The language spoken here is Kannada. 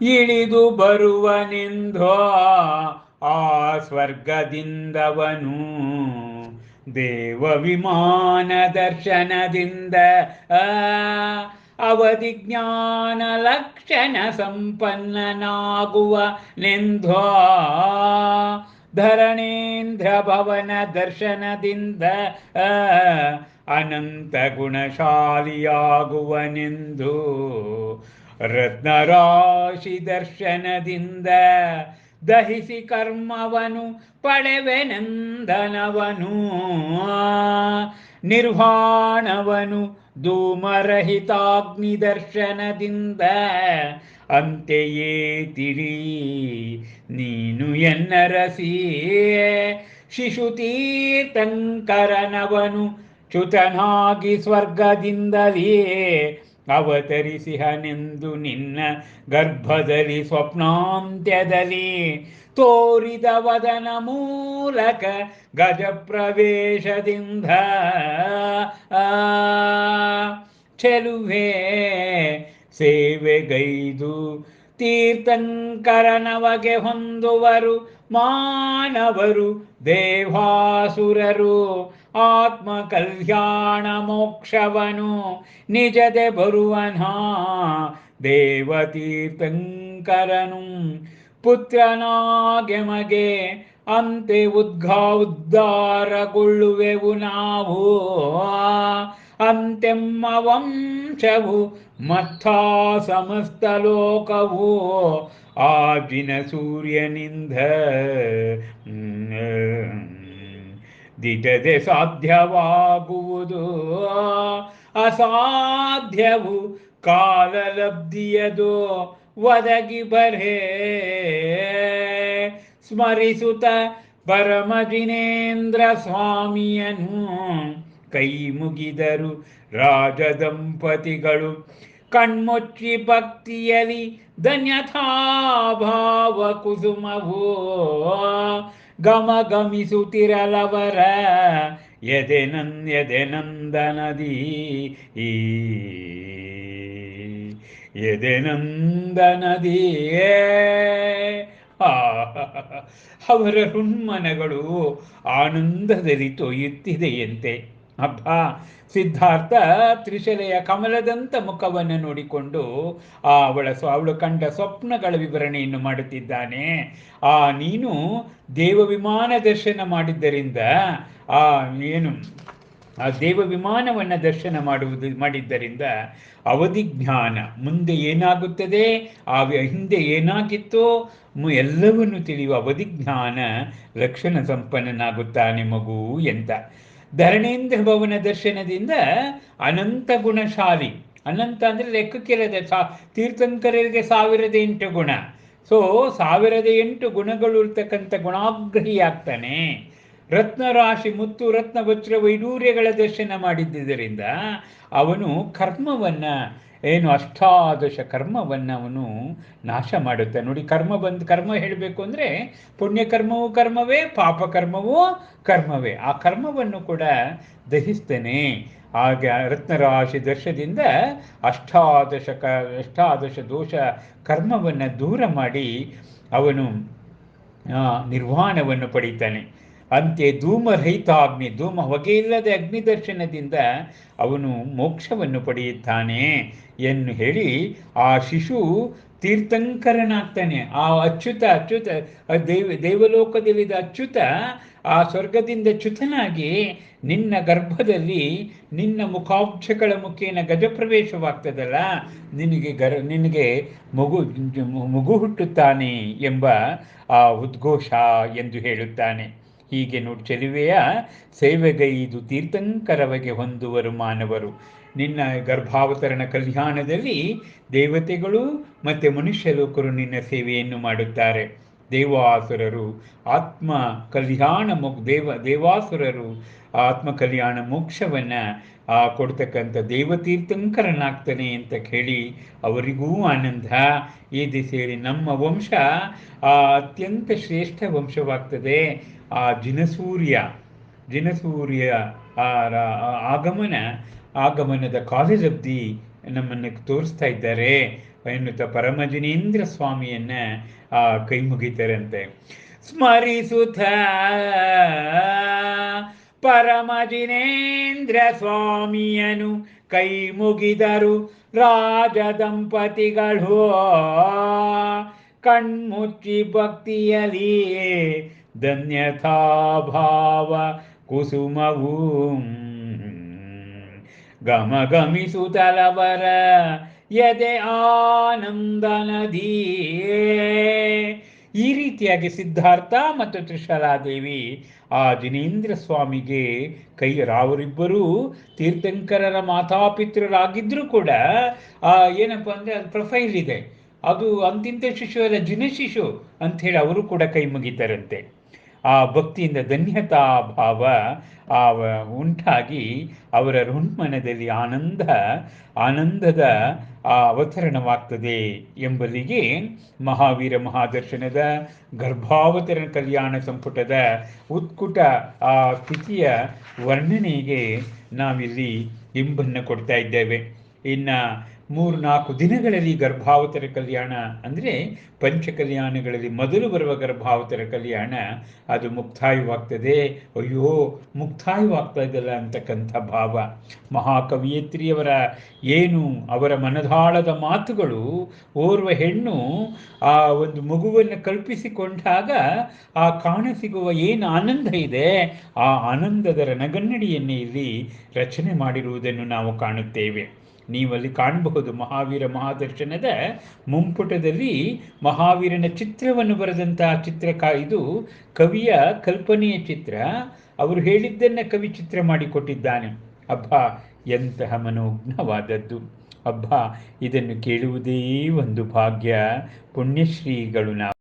ಇಳಿದು ಬರುವನೆಂದೋ ಆ ಸ್ವರ್ಗದಿಂದವನು ದೇವ ವಿಮಾನ ದರ್ಶನದಿಂದ ಆ ಅವಧಿ ಜ್ಞಾನ ಲಕ್ಷಣ ಸಂಪನ್ನನಾಗುವ ನೆಂದೋ ಧರಣೇಂದ್ರ ಭವನ ದರ್ಶನದಿಂದ ಆ ಅನಂತ ಗುಣಶಾಲಿಯಾಗುವನೆಂದು ರತ್ನರಾಶಿ ದರ್ಶನದಿಂದ ದಹಿಸಿ ಕರ್ಮವನು ಪಡೆವೆನೆಂದನವನು ನಿರ್ವಾಣವನು ಧೂಮರಹಿತಾಗ್ನಿ ದರ್ಶನದಿಂದ ಅಂತೆಯೇ ತಿಳಿ ನೀನು ಎನ್ನರಸಿ ಶಿಶುತೀರ್ಥಂಕರನವನು ಚ್ಯುತನಾಗಿ ಸ್ವರ್ಗದಿಂದಲೇ ಅವತರಿಸಿಹನೆಂದು ನಿನ್ನ ಗರ್ಭದಲ್ಲಿ ಸ್ವಪ್ನಾಂತ್ಯದಲ್ಲಿ ತೋರಿದ ವದನ ಮೂಲಕ ಗಜ ಪ್ರವೇಶದಿಂದ ಚೆಲುವೆ ಸೇವೆಗೈದು ತೀರ್ಥಂಕರನವಗೆ ಹೊಂದುವರು ಮಾನವರು ದೇವಾಸುರರು ಆತ್ಮ ಕಲ್ಯಾಣ ಮೋಕ್ಷವನು ನಿಜದೆ ಬರುವನ ದೇವತೀರ್ಥಂಕರನು ಪುತ್ರನಾಗೆ ಮಗೆ ಅಂತೆ ಉದ್ಧಾರಗೊಳ್ಳುವೆವು ನಾವು ಅಂತೆಮ್ಮ ವಂಶವು ಮತ್ತ ಸಮಸ್ತ ಲೋಕವು ಆ ದಿನ ಸೂರ್ಯನಿಂದ ದಿಟದೆ ಸಾಧ್ಯವಾಗುವುದು ಅಸಾಧ್ಯವು ಕಾಲಲಬ್ಧಿಯದು ಒದಗಿ ಬರೇ ಸ್ಮರಿಸುತ್ತ ಪರಮ ಜಿನೇಂದ್ರ ಸ್ವಾಮಿಯನು ಕೈ ಮುಗಿದರು ರಾಜದಂಪತಿಗಳು ಕಣ್ಮುಚ್ಚಿ ಭಕ್ತಿಯಲಿ ಧನ್ಯಥಾಭಾವ ಕುಸುಮವೋ ಗಮಗಮಿಸುತ್ತಿರಲವರ ಎದೆನಂದನದಿ ಎದೆನಂದನದಿಯೇ ಅವರ ಹುಣ್ಮನಗಳು ಆನಂದದಲ್ಲಿ ತೊಯ್ಯುತ್ತಿದೆಯಂತೆ. ಅಬ್ಬಾ, ಸಿದ್ಧಾರ್ಥ ತ್ರಿಶಲೆಯ ಕಮಲದಂತ ಮುಖವನ್ನು ನೋಡಿಕೊಂಡು ಅವಳು ಕಂಡ ಸ್ವಪ್ನಗಳ ವಿವರಣೆಯನ್ನು ಮಾಡುತ್ತಿದ್ದಾನೆ. ನೀನು ದೇವ ವಿಮಾನ ದರ್ಶನ ಮಾಡಿದ್ದರಿಂದ ಆ ದೇವ ವಿಮಾನವನ್ನು ದರ್ಶನ ಮಾಡಿದ್ದರಿಂದ ಅವಧಿ ಜ್ಞಾನ, ಮುಂದೆ ಏನಾಗುತ್ತದೆ, ಹಿಂದೆ ಏನಾಗಿತ್ತೋ ಎಲ್ಲವನ್ನು ತಿಳಿಯುವ ಅವಧಿ ಜ್ಞಾನ ಲಕ್ಷಣ ಸಂಪನ್ನನಾಗುತ್ತಾನೆ ಮಗು ಎಂತ. ಧರಣೇಂದ್ರ ಭವನ ದರ್ಶನದಿಂದ ಅನಂತ ಗುಣಶಾಲಿ, ಅನಂತ ಅಂದರೆ ಲೆಕ್ಕಕ್ಕಿಲ್ಲದೆ, ತೀರ್ಥಂಕರರಿಗೆ 1008 ಗುಣ. 1008 ಗುಣಗಳು ಇರ್ತಕ್ಕಂಥ ಗುಣಾಗ್ರಹಿಯಾಗ್ತಾನೆ. ರತ್ನರಾಶಿ, ಮುತ್ತು ರತ್ನ ವಜ್ರ ವೈಡೂರ್ಯಗಳ ದರ್ಶನ ಮಾಡಿದ್ದರಿಂದ ಅವನು ಕರ್ಮವನ್ನು, ಅಷ್ಟಾದಶ ಕರ್ಮವನ್ನು ಅವನು ನಾಶ ಮಾಡುತ್ತಾನೆ. ನೋಡಿ, ಕರ್ಮ ಹೇಳಬೇಕು ಅಂದರೆ ಪುಣ್ಯಕರ್ಮವೂ ಕರ್ಮವೇ, ಪಾಪಕರ್ಮವೂ ಕರ್ಮವೇ. ಆ ಕರ್ಮವನ್ನು ಕೂಡ ದಹಿಸ್ತೇನೆ. ಆಗ ರತ್ನರಾಶಿ ದರ್ಶನದಿಂದ ಅಷ್ಟಾದಶ ದೋಷ ಕರ್ಮವನ್ನು ದೂರ ಮಾಡಿ ಅವನು ನಿರ್ವಾಣವನ್ನು ಪಡೀತಾನೆ. ಅಂತೆ ಧೂಮರಹಿತ ಅಗ್ನಿ, ಧೂಮ ಹೊಗೆಯಿಲ್ಲದೆ ಅಗ್ನಿ ದರ್ಶನದಿಂದ ಅವನು ಮೋಕ್ಷವನ್ನು ಪಡೆಯುತ್ತಾನೆ ಎಂದು ಹೇಳಿ ಆ ಶಿಶು ತೀರ್ಥಂಕರನಾಗ್ತಾನೆ. ಆ ಅಚ್ಯುತ ದೇವಲೋಕದಲ್ಲಿದ್ದ ಅಚ್ಯುತ ಆ ಸ್ವರ್ಗದಿಂದ ಚ್ಯುತನಾಗಿ ನಿನ್ನ ಗರ್ಭದಲ್ಲಿ ನಿನ್ನ ಮುಖಾಬ್ಜಗಳ ಮುಖೇನ ಗಜಪ್ರವೇಶವಾಗ್ತದಲ್ಲ, ನಿನಗೆ ಮಗು ಹುಟ್ಟುತ್ತಾನೆ ಎಂಬ ಆ ಉದ್ಘೋಷ ಎಂದು ಹೇಳುತ್ತಾನೆ. ಹೀಗೆ ನೋಡಿ, ಚೆಲುವೆಯ ಸೇವೆಗೈದು ತೀರ್ಥಂಕರವಗೆ ಹೊಂದುವರು ಮಾನವರು. ನಿನ್ನ ಗರ್ಭಾವತರಣ ಕಲ್ಯಾಣದಲ್ಲಿ ದೇವತೆಗಳು ಮತ್ತು ಮನುಷ್ಯ ಲೋಕರು ನಿನ್ನ ಸೇವೆಯನ್ನು ಮಾಡುತ್ತಾರೆ. ದೇವಾಸುರರು ಆತ್ಮ ಕಲ್ಯಾಣ ದೇವಾಸುರರು ಆತ್ಮ ಕಲ್ಯಾಣ ಮೋಕ್ಷವನ್ನು ಕೊಡ್ತಕ್ಕಂಥ ದೇವತೀರ್ಥಂಕರನಾಗ್ತಾನೆ ಅಂತ ಕೇಳಿ ಅವರಿಗೂ ಆನಂದ. ಈ ದಿಸೆಯಲ್ಲಿ ನಮ್ಮ ವಂಶ ಅತ್ಯಂತ ಶ್ರೇಷ್ಠ ವಂಶವಾಗ್ತದೆ. ಆ ಜಿನಸೂರ್ಯ ಆಗಮನದ ಕಾಲಲಬ್ಧಿ ನಮ್ಮನ್ನು ತೋರಿಸ್ತಾ ಇದ್ದಾರೆ. ಎನ್ನುತ್ತಾ ಪರಮಜಿನೇಂದ್ರ ಸ್ವಾಮಿಯನ್ನ ಕೈ ಮುಗಿತಾರಂತೆ. ಸ್ಮರಿಸುತ್ತ ಪರಮಜಿನೇಂದ್ರ ಸ್ವಾಮಿಯನು ಕೈ ಮುಗಿದರು ರಾಜ ದಂಪತಿಗಳು. ಕಣ್ಮುಚ್ಚಿ ಭಕ್ತಿಯಲಿ ಧನ್ಯತಾಭಾವ ಕುಸುಮವು ಗಮಗಮಿಸುತ್ತಲವರ ಎದೆ ಆನಂದ ನದಿಯೇ. ಈ ರೀತಿಯಾಗಿ ಸಿದ್ಧಾರ್ಥ ಮತ್ತು ತ್ರಿಶಾಲಾದೇವಿ ಆ ಜಿನೇಂದ್ರ ಸ್ವಾಮಿಗೆ ಅವರಿಬ್ಬರೂ ತೀರ್ಥಂಕರರ ಮಾತಾಪಿತೃರಾಗಿದ್ದರೂ ಕೂಡ ಏನಪ್ಪ ಅಂದರೆ ಅದು ಪ್ರೊಫೈಲ್ ಇದೆ, ಅದು ಅಂತಿಂತ ಶಿಶು ಅಲ್ಲ, ಜಿನ ಶಿಶು ಅಂಥೇಳಿ ಅವರು ಕೂಡ ಕೈ ಮುಗಿತಾರಂತೆ. ಆ ಭಕ್ತಿಯಿಂದ ಧನ್ಯತಾ ಭಾವ ಉಂಟಾಗಿ ಅವರ ಋಣ್ಮನದಲ್ಲಿ ಆನಂದದ ಅವತರಣವಾಗ್ತದೆ ಎಂಬುದಿಗೆ ಮಹಾವೀರ ಮಹಾದರ್ಶನದ ಗರ್ಭಾವತರಣ ಕಲ್ಯಾಣ ಸಂಪುಟದ ಉತ್ಕುಟ ಸ್ಥಿತಿಯ ವರ್ಣನೆಗೆ ನಾವಿಲ್ಲಿ ಇಂಬನ್ನು ಕೊಡ್ತಾ ಇದ್ದೇವೆ. ಇನ್ನು 3-4 ದಿನಗಳಲ್ಲಿ ಗರ್ಭಾವತರ ಕಲ್ಯಾಣ ಅಂದರೆ ಪಂಚಕಲ್ಯಾಣಗಳಲ್ಲಿ ಮೊದಲು ಬರುವ ಗರ್ಭಾವತರ ಕಲ್ಯಾಣ ಅದು ಮುಕ್ತಾಯವಾಗ್ತದೆ. ಅಯ್ಯೋ, ಮುಕ್ತಾಯವಾಗ್ತಾ ಇದಲ್ಲ ಅಂತಕ್ಕಂಥ ಭಾವ. ಮಹಾಕವಿಯತ್ರಿಯವರ ಏನು ಅವರ ಮನದಾಳದ ಮಾತುಗಳು, ಓರ್ವ ಹೆಣ್ಣು ಆ ಒಂದು ಮಗುವನ್ನು ಕಲ್ಪಿಸಿಕೊಂಡಾಗ ಕಾಣಸಿಗುವ ಏನು ಆನಂದ ಇದೆ, ಆ ಆನಂದದ ರಣಗನ್ನಡಿಯನ್ನೇ ಇಲ್ಲಿ ರಚನೆ ಮಾಡಿರುವುದನ್ನು ನಾವು ಕಾಣುತ್ತೇವೆ. ನೀವಲ್ಲಿ ಕಾಣಬಹುದು ಮಹಾವೀರ ಮಹಾದರ್ಶನದ ಮುಂಪುಟದಲ್ಲಿ ಮಹಾವೀರನ ಚಿತ್ರವನ್ನು ಬರೆದಂತಹ ಇದು ಕವಿಯ ಕಲ್ಪನೆಯ ಚಿತ್ರ. ಅವರು ಹೇಳಿದ್ದನ್ನು ಕವಿ ಚಿತ್ರ ಮಾಡಿಕೊಟ್ಟಿದ್ದಾನೆ. ಅಬ್ಬಾ, ಎಂತಹ ಮನೋಜ್ಞವಾದದ್ದು! ಅಬ್ಬಾ, ಇದನ್ನು ಕೇಳುವುದೇ ಒಂದು ಭಾಗ್ಯ. ಪುಣ್ಯಶ್ರೀಗಳು ನಾವು.